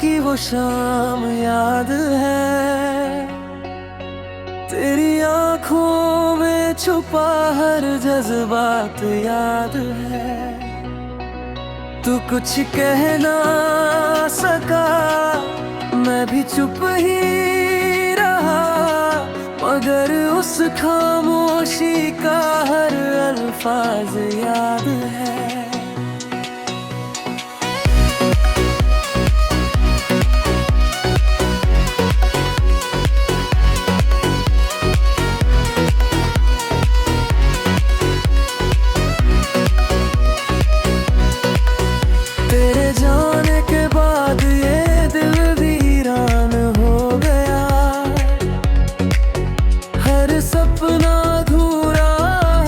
की वो शाम याद है, तेरी आंखों में छुपा हर जज्बात याद है। तू कुछ कह ना सका, मैं भी चुप ही रहा, मगर उस खामोशी का हर अल्फाज याद है। तेरे जाने के बाद ये दिल वीरान हो गया, हर सपना अधूरा,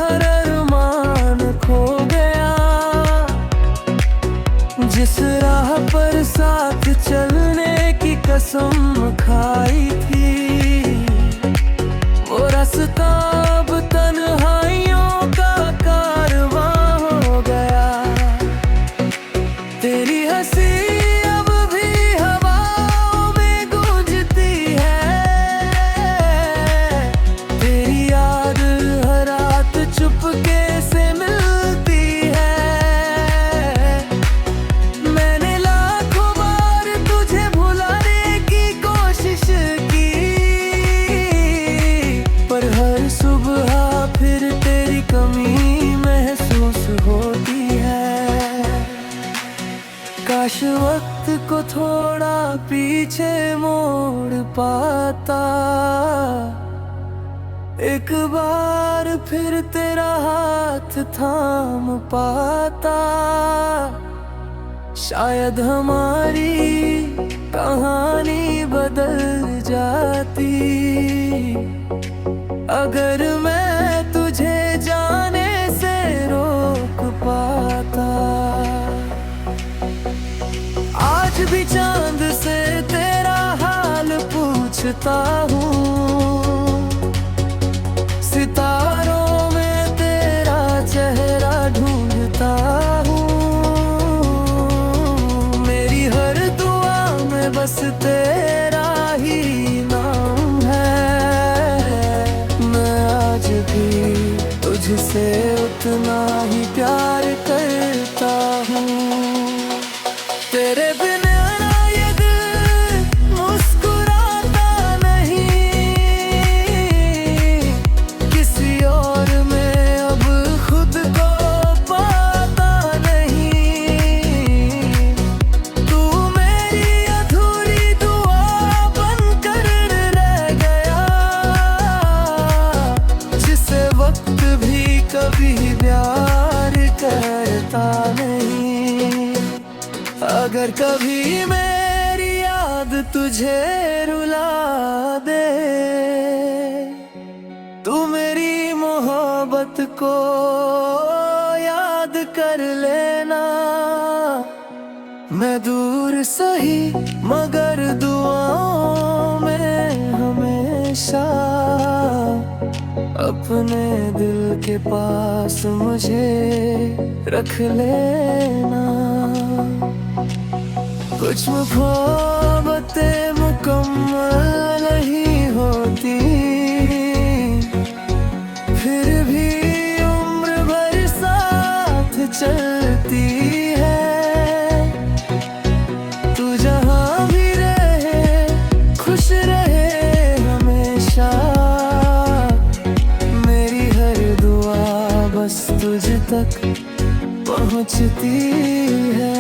हर अरमान खो गया। जिस राह पर साथ चलने की कसम खाई थी, वो रास्ता अब तन्हाइयों का कारवां हो गया। तेरी हंसी अब भी हवाओं में गूंजती है, तेरी याद हर रात चुपके से मिलती है। मैंने लाखों बार तुझे भुलाने की कोशिश की, पर हर सुबह फिर तेरी कमी महसूस होती है। काश वक्त को थोड़ा पीछे मोड़ पाता, एक बार फिर तेरा हाथ थाम पाता। शायद हमारी कहानी बदल जाती, अगर मैं तुझे जाने से रोक पाता। आज भी चांद से तेरा हाल पूछता हूँ, सितारों में तेरा चेहरा ढूंढता हूँ। मेरी हर दुआ में बस तेरा ही नाम है। मैं आज भी तुझसे उतना ही प्यार करता हूँ। तेरे बिना ये दिल मुस्कुराता नहीं, किसी और में अब खुद को पाता नहीं। तू मेरी अधूरी दुआ बनकर रह गया, जिसे वक्त भी कभी प्यार करता नहीं। अगर कभी मेरी याद तुझे रुला दे, तू मेरी मोहब्बत को याद कर लेना। मैं दूर सही मगर दुआओं में हमेशा, अपने दिल के पास मुझे रख लेना। कुछ मोहब्बतें मुकम्मल नहीं होती, फिर भी उम्र भर साथ चलती है। तू जहाँ भी रहे खुश रहे हमेशा, मेरी हर दुआ बस तुझ तक पहुँचती है।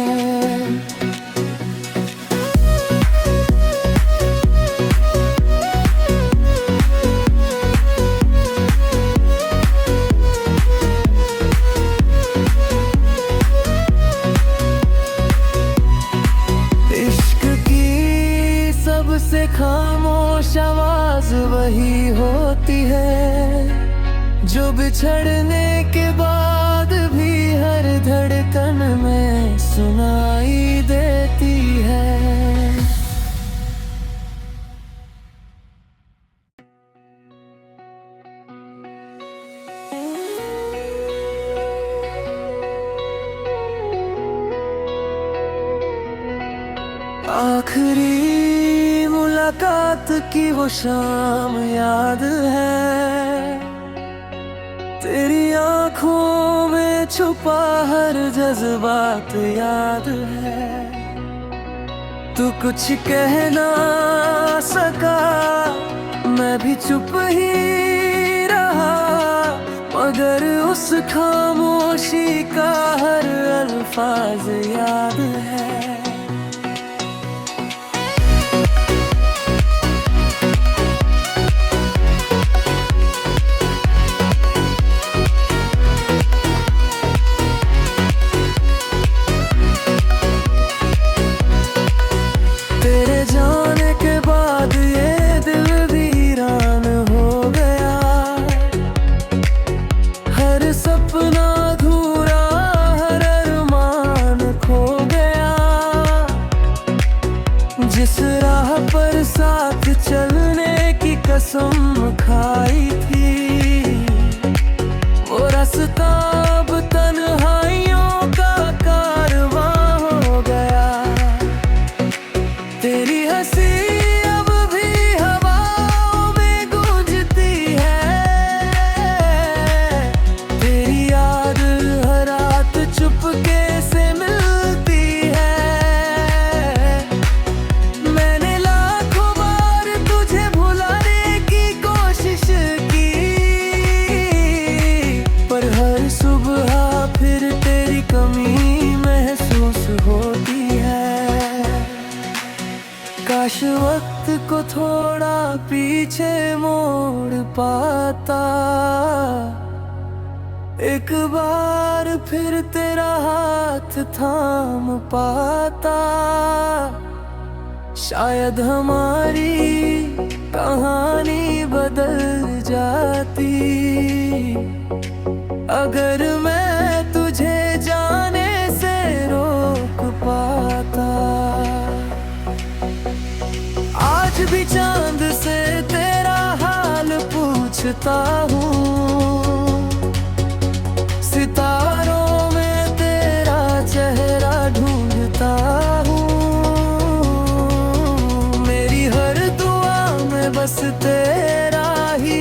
सबसे खामोश आवाज वही होती है, जो बिछड़ने के बाद भी हर धड़कन में सुनाई देती है। आखिरी रात की वो शाम याद है, तेरी आंखों में छुपा हर जज्बात याद है। तू कुछ कह ना सका, मैं भी चुप ही रहा, मगर उस खामोशी का हर अल्फाज याद है। तेरे जाने के बाद ये दिल वीरान हो गया, हर सपना अधूरा, हर अरमान खो गया। जिस राह पर साथ चलने की कसम खाई थी, वो रास्ता अब तन्हाइयों का कारवां हो गया। तेरी हंसी अब भी हवाओं में गूंजती है, तेरी याद हर रात चुपके से मिलती है। मैंने लाखों बार तुझे भुलाने की कोशिश की, पर हर सुबह फिर तेरी कमी महसूस होती है। काश वक्त को थोड़ा पीछे मोड़ पाता, एक बार फिर तेरा हाथ थाम पाता। शायद हमारी कहानी बदल जाती, अगर मैं तुझे जाने से रोक पाता। आज भी चांद से तेरा हाल पूछता हूँ, सितारों में तेरा चेहरा ढूंढता हूँ। मेरी हर दुआ में बस तेरा ही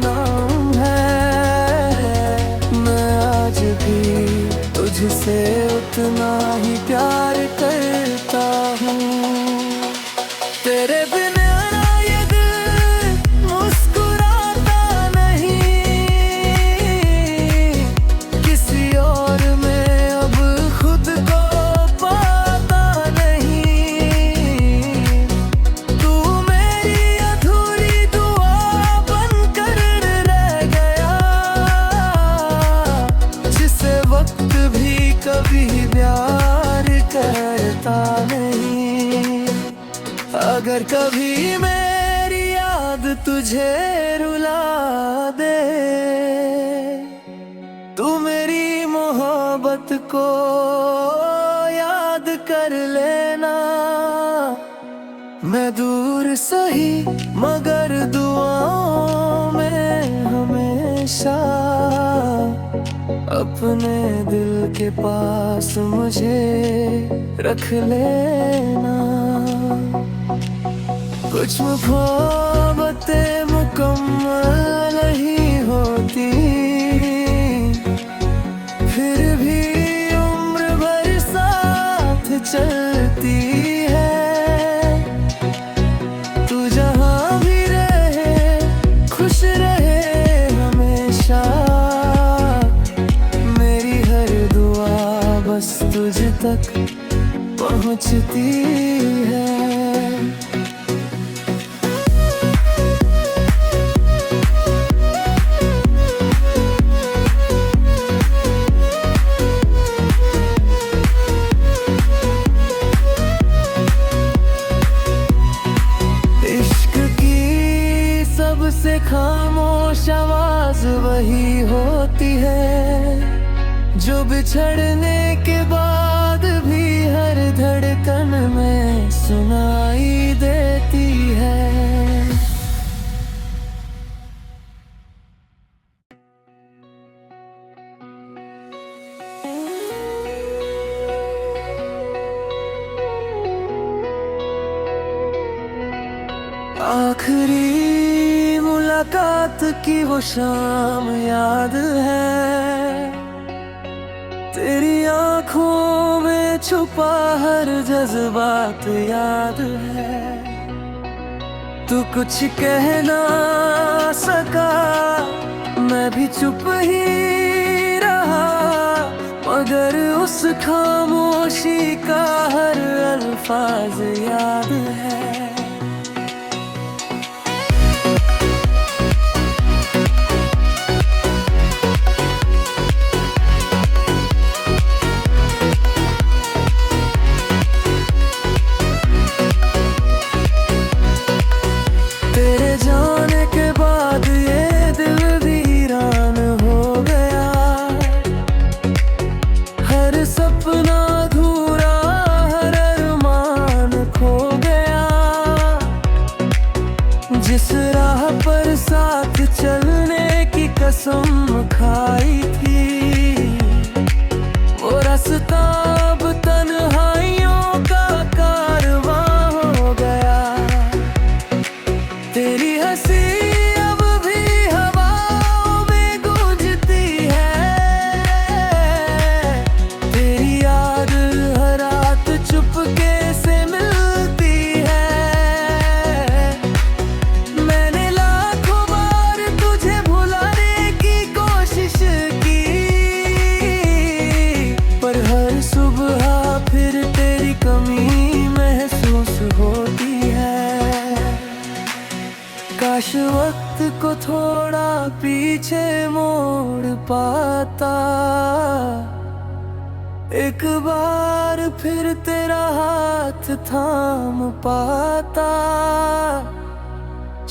नाम है। मैं आज भी तुझसे उतना ही प्यार करता हूँ। तेरे बिना ये दिल मुस्कुराता नहीं, किसी और में अब खुद को पाता नहीं। तू मेरी अधूरी दुआ बनकर रह गया, जिसे वक्त भी कभी प्यार करता नहीं। अगर कभी मेरी याद तुझे रुला दे, तू मेरी मोहब्बत को याद कर लेना। मैं दूर सही मगर दुआओं में हमेशा, अपने दिल के पास मुझे रख लेना। कुछ मोहब्बतें मुकम्मल नहीं होती, फिर भी उम्र भर साथ चलती है। तू जहाँ भी रहे खुश रहे हमेशा, मेरी हर दुआ बस तुझ तक पहुँचती है। सबसे खामोश आवाज वही होती है, जो बिछड़ने के बाद भी हर धड़कन में सुनाई देती है। आखिरी मुलाकात की वो शाम याद है, तेरी आंखों में छुपा हर जज्बात याद है। तू कुछ कह ना सका, मैं भी चुप ही रहा, मगर उस खामोशी का हर अल्फाज याद है। तेरे जाने के बाद ये दिल वीरान हो गया, हर सपना अधूरा, हर अरमान खो गया। जिस राह पर साथ चलने की कसम खाई थी, वो रास्ता अब तन्हाइयों का कारवां हो गया। तेरी हंसी अब भी हवाओं में गूंजती है, तेरी याद हर रात चुपके से मिलती है। मैंने लाखों बार तुझे भुलाने की कोशिश की, पर हर सुबह फिर तेरी कमी महसूस होती है। काश वक्त को थोड़ा पीछे मोड़ पाता, एक बार फिर तेरा हाथ थाम पाता।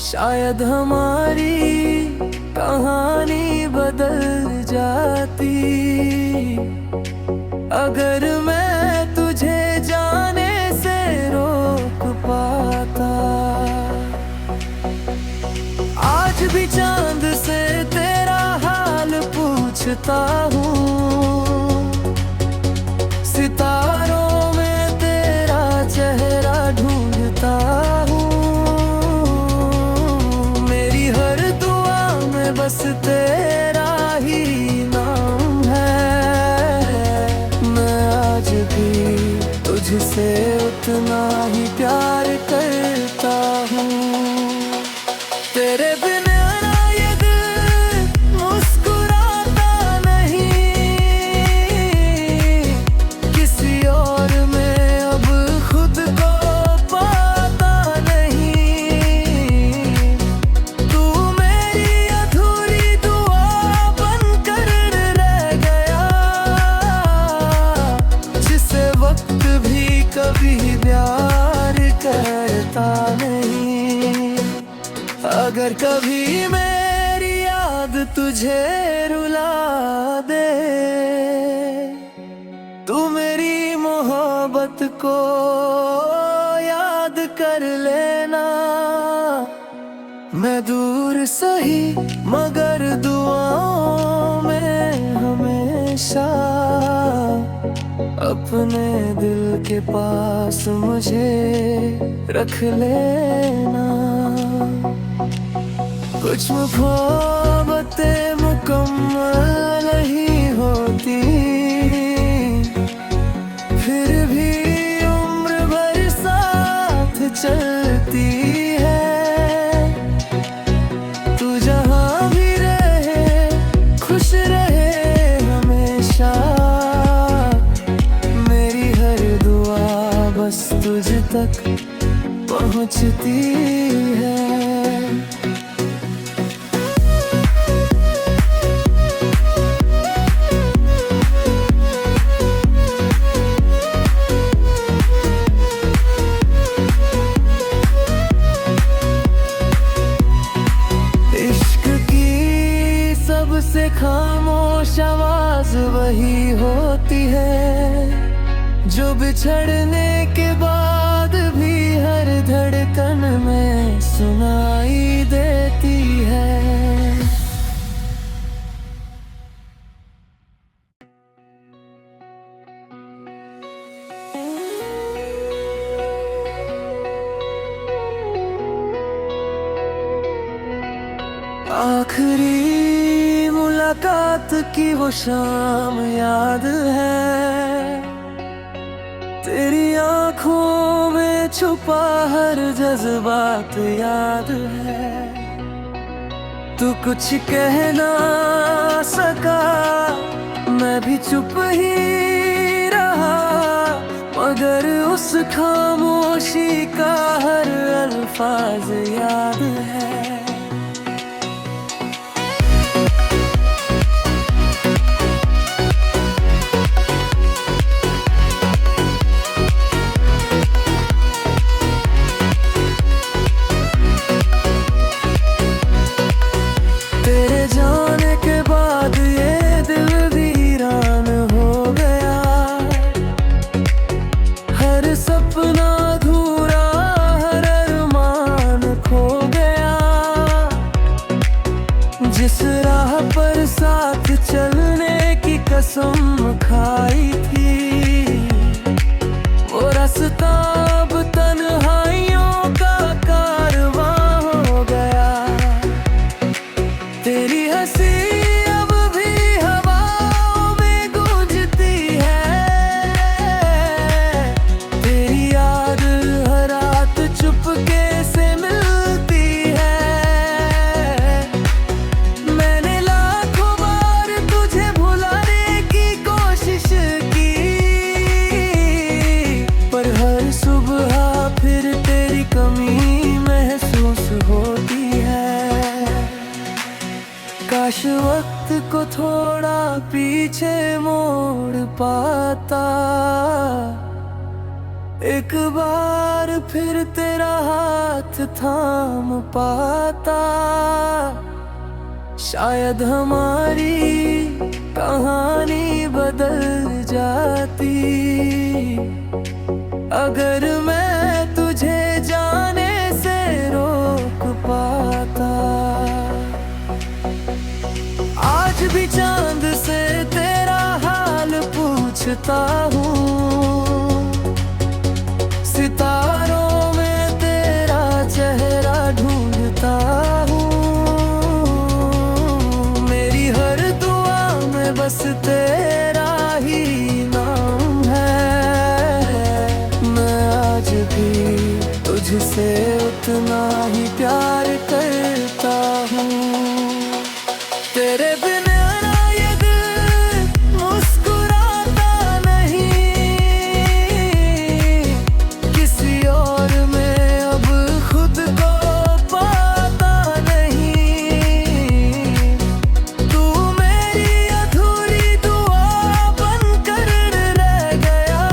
शायद हमारी कहानी बदल जाती, अगर मैं तुझे जाने से रोक पाता। आज भी चांद से तेरा हाल पूछता हूँ, सितारों में तेरा चेहरा ढूंढता हूँ। मेरी हर दुआ में बस तेरा ही नाम है। मैं आज भी तुझसे उतना ही प्यार करता हूँ। तेरे बिना ये दिल मुस्कुराता नहीं, किसी और में अब खुद को पाता नहीं। तू मेरी अधूरी दुआ बनकर रह गया, जिसे वक्त भी कभी प्यार करता नहीं। अगर कभी मेरी याद तुझे रुला दे, तू मेरी मोहब्बत को याद कर लेना। मैं दूर सही मगर दुआओं में हमेशा, अपने दिल के पास मुझे रख लेना। कुछ मोहब्बतें मुकम्मल नहीं होती, फिर भी उम्र भर साथ चलती है। तू जहाँ भी रहे खुश रहे हमेशा, मेरी हर दुआ बस तुझ तक पहुँचती है। सबसे खामोश आवाज वही होती है, जो बिछड़ने के बाद भी हर धड़कन में सुनाई देती है। आखिरी मुलाकात की वो शाम याद है, तेरी आंखों में छुपा हर जज्बात याद है। तू कुछ कह ना सका, मैं भी चुप ही रहा, मगर उस खामोशी का हर अल्फाज याद है। तेरे जाने के बाद ये दिल वीरान हो गया, हर सपना अधूरा, हर अरमान खो गया। जिस राह पर साथ चलने की कसम खाई थी, वो रास्ता अब तन्हाइयों का कारवां हो गया। तेरी हंसी अब भी हवाओं में गूंजती है, तेरी याद हर रात चुपके से मिलती है। मैंने लाखों बार तुझे भुलाने की कोशिश की, पर हर सुबह फिर तेरी कमी महसूस होती है। काश वक्त को थोड़ा पीछे मोड़ पाता, एक बार फिर तेरा हाथ थाम पाता। शायद हमारी कहानी बदल जाती, अगर मैं तुझे जाने से रोक पाता। आज भी चांद से तेरा हाल पूछता हूँ, सितारों में तेरा चेहरा ढूंढता हूँ। मेरी हर दुआ में बस तेरा ही नाम है, मैं आज भी तुझसे उतना ही प्यार करता हूँ। तेरे बिना ये दिल मुस्कुराता नहीं, किसी और में अब खुद को पाता नहीं। तू मेरी अधूरी दुआ बनकर रह गया,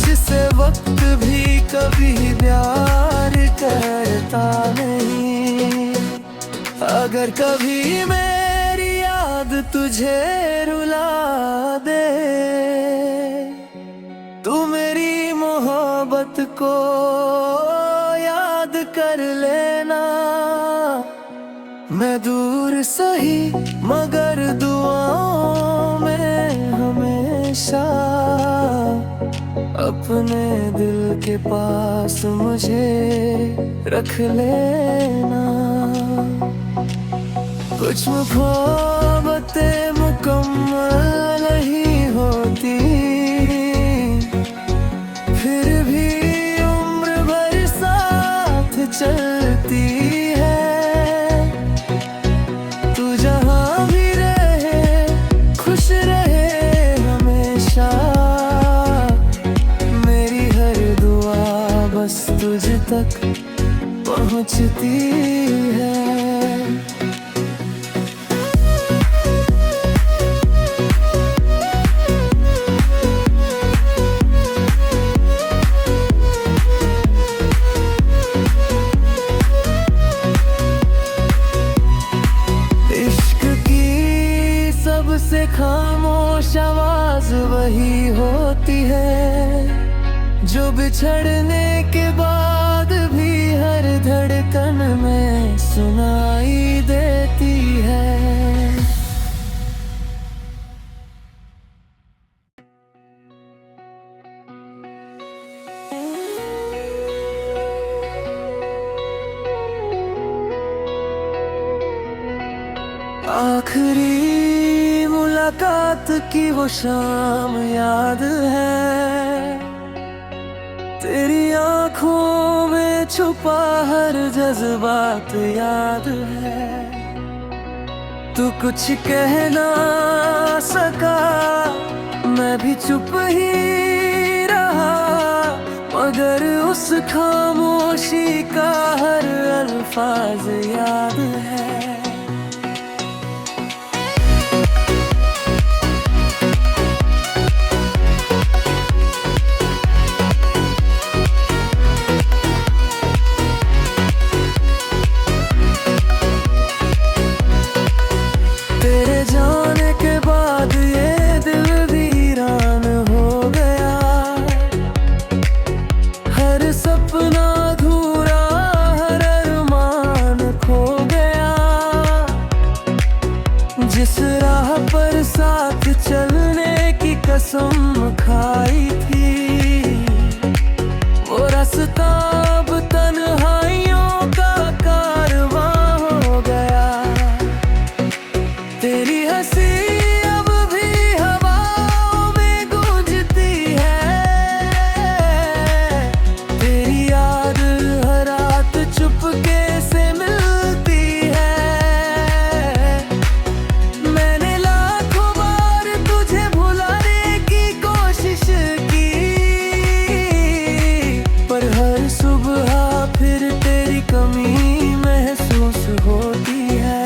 जिसे वक्त भी कभी प्यार करता नहीं। अगर कभी मेरी याद तुझे रुला दे, तू मेरी मोहब्बत को याद कर लेना। मैं दूर सही मगर दुआओं में हमेशा, अपने दिल के पास मुझे रख लेना। कुछ मोहब्बतें मुकम्मल नहीं होती, फिर भी उम्र भर साथ चलती है। तू जहाँ भी रहे खुश रहे हमेशा, मेरी हर दुआ बस तुझ तक पहुँचती है। सबसे खामोश आवाज वही होती है, जो बिछड़ने के बाद भी हर धड़कन में सुनाई देती है। आखिरी मुलाकात की वो शाम याद है, तेरी आंखों में छुपा हर जज्बात याद है। तू कुछ कह ना सका, मैं भी चुप ही रहा, मगर उस खामोशी का हर अल्फाज याद है। तेरे जाने के बाद ये दिल वीरान हो गया, हर सपना अधूरा, हर अरमान खो गया। जिस राह पर साथ चलने की कसम खाई थी, वो रास्ता अब तन्हाइयों का कारवां हो गया। तेरी हंसी अब भी हवाओं में गूंजती है, तेरी याद हर रात चुपके से मिलती है। मैंने लाखों बार तुझे भुलाने की कोशिश की, पर हर सुबह फिर तेरी कमी महसूस होती है।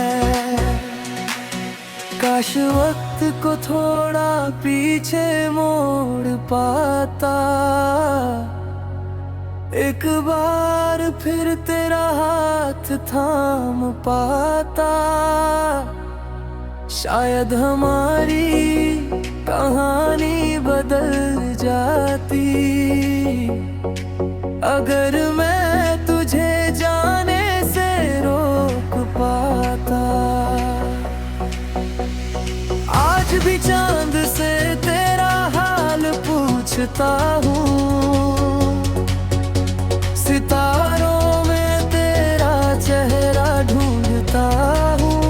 काश वक्त को थोड़ा पीछे मोड़ पाता, एक बार फिर तेरा हाथ थाम पाता। शायद हमारी कहानी बदल जाती, अगर मैं तुझे जाने से रोक पाता। आज भी चांद से तेरा हाल पूछता हूँ, सितारों में तेरा चेहरा ढूंढता हूँ।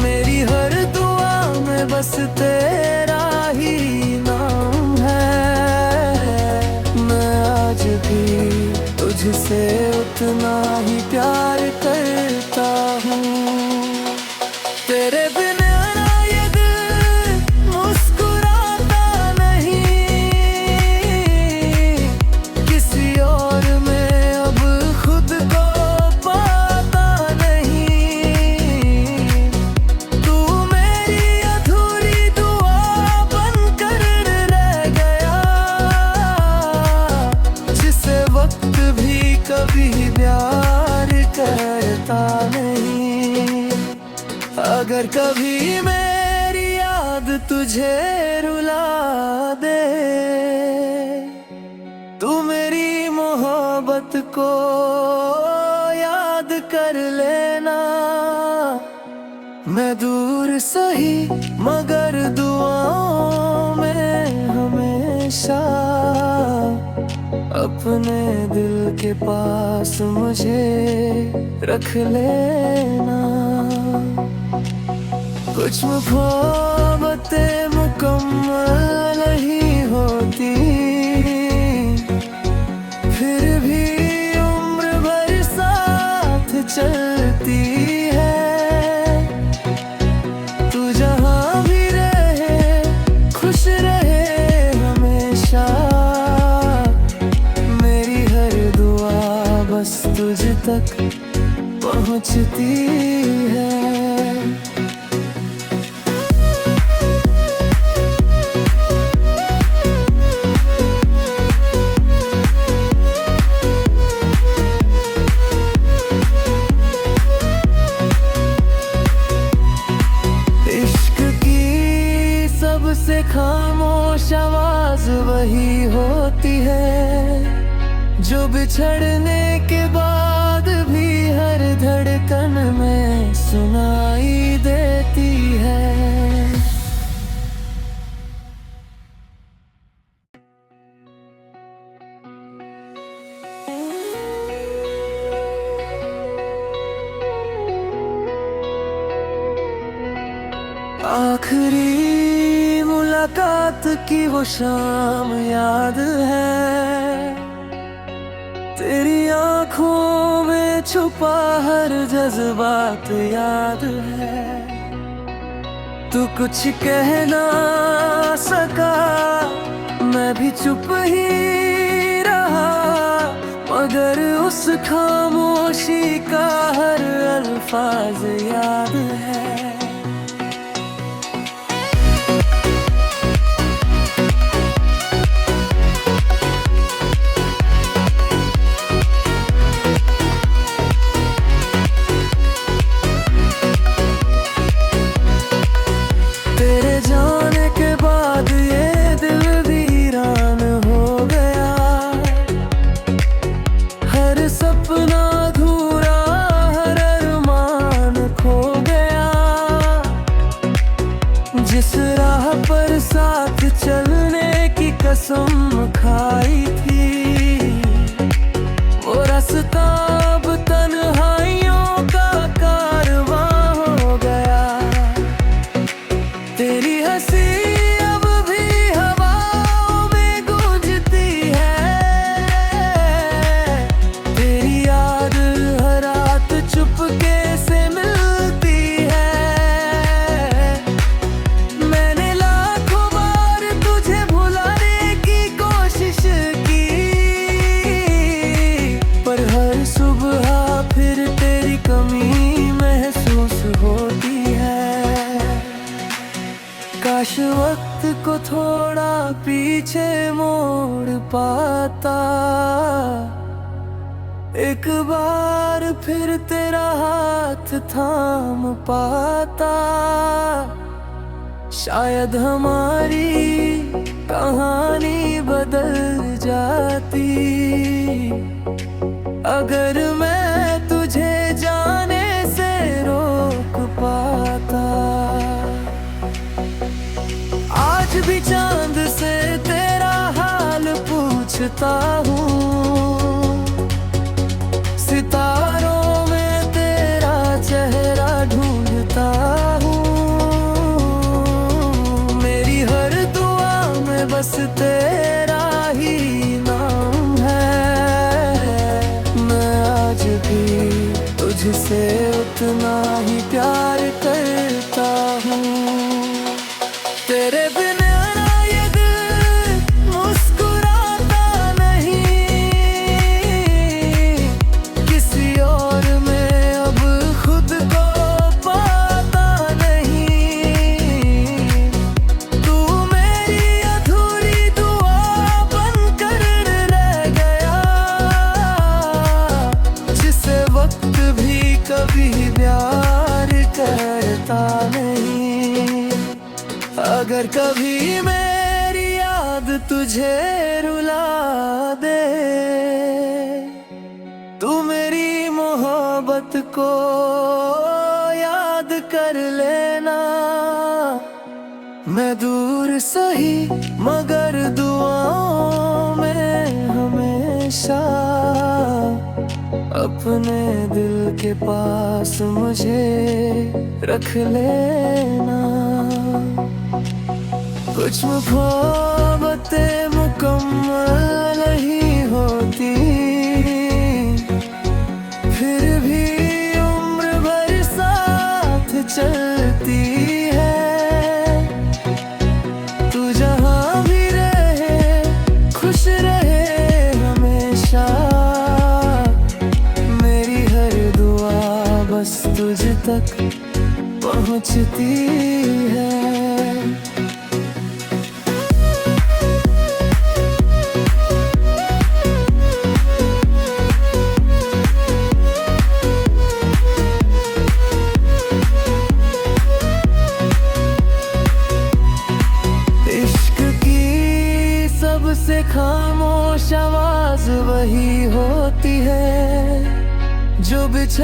मेरी हर दुआ में बस तेरा ही नाम है। मैं आज भी तुझसे उतना ही प्यार करता हूँ। तेरे बिना ये दिल मुस्कुराता नहीं, किसी और में अब खुद को पाता नहीं। तू मेरी अधूरी दुआ बनकर रह गया, जिसे वक्त भी कभी प्यार करता नहीं। अगर कभी मेरी याद तुझे रुला दे, तू मेरी मोहब्बत को याद कर लेना। मैं दूर सही मगर दुआओं में हमेशा, अपने दिल के पास मुझे रख लेना। कुछ मोहब्बतें मुकम्मल नहीं होती, फिर भी उम्र भर साथ चलती है। तू जहाँ भी रहे खुश रहे हमेशा, मेरी हर दुआ बस तुझ तक पहुँचती है। सबसे खामोश आवाज वही होती है, जो बिछड़ने के बाद भी हर धड़कन में सुनाई देती है। आखिरी मुलाकात की वो शाम याद है, तेरी आंखों में छुपा हर जज्बात याद है। तू कुछ कह ना सका, मैं भी चुप ही रहा, मगर उस खामोशी का हर अल्फाज याद है। तेरे जाने के बाद ये दिल वीरान हो गया, हर सपना अधूरा, हर अरमान खो गया। जिस राह पर साथ चलने की कसम खाई थी, वो रास्ता अब तन्हाइयों का कारवां हो गया। तेरी हंसी अब भी हवाओं में गूंजती है, तेरी याद हर रात चुपके से मिलती है। मैंने लाखों बार तुझे भुलाने की कोशिश की, पर हर सुबह फिर तेरी कमी महसूस होती है। काश वक्त को थोड़ा पीछे मोड़ पाता, एक बार फिर तेरा हाथ थाम पाता। शायद हमारी कहानी बदल जाती, अगर मैं तुझे जाने से रोक पाता। आज भी चांद से तेरा हाल पूछता हूँ, सितारों में तेरा चेहरा ढूंढता हूँ। मेरी हर दुआ में बस तेरा ही नाम है। मैं आज भी तुझसे उतना ही प्यार करता हूँ। तेरे बिना ये दिल मुस्कुराता नहीं, किसी और में अब खुद को पाता नहीं। तू मेरी अधूरी दुआ बनकर रह गया, जिसे वक्त भी कभी प्यार करता नहीं। अगर कभी मेरी याद तुझे रुला दे, तू मेरी मोहब्बत को याद कर लेना। मैं दूर सही मगर दुआओं में हमेशा, अपने दिल के पास मुझे रख लेना। कुछ मोहब्बतें मुकम्मल नहीं होती, फिर भी उम्र भर साथ चलती है। तू जहाँ भी रहे खुश रहे हमेशा, मेरी हर दुआ बस तुझ तक पहुँचती है। सबसे खामोश आवाज वही होती है जो बिछड़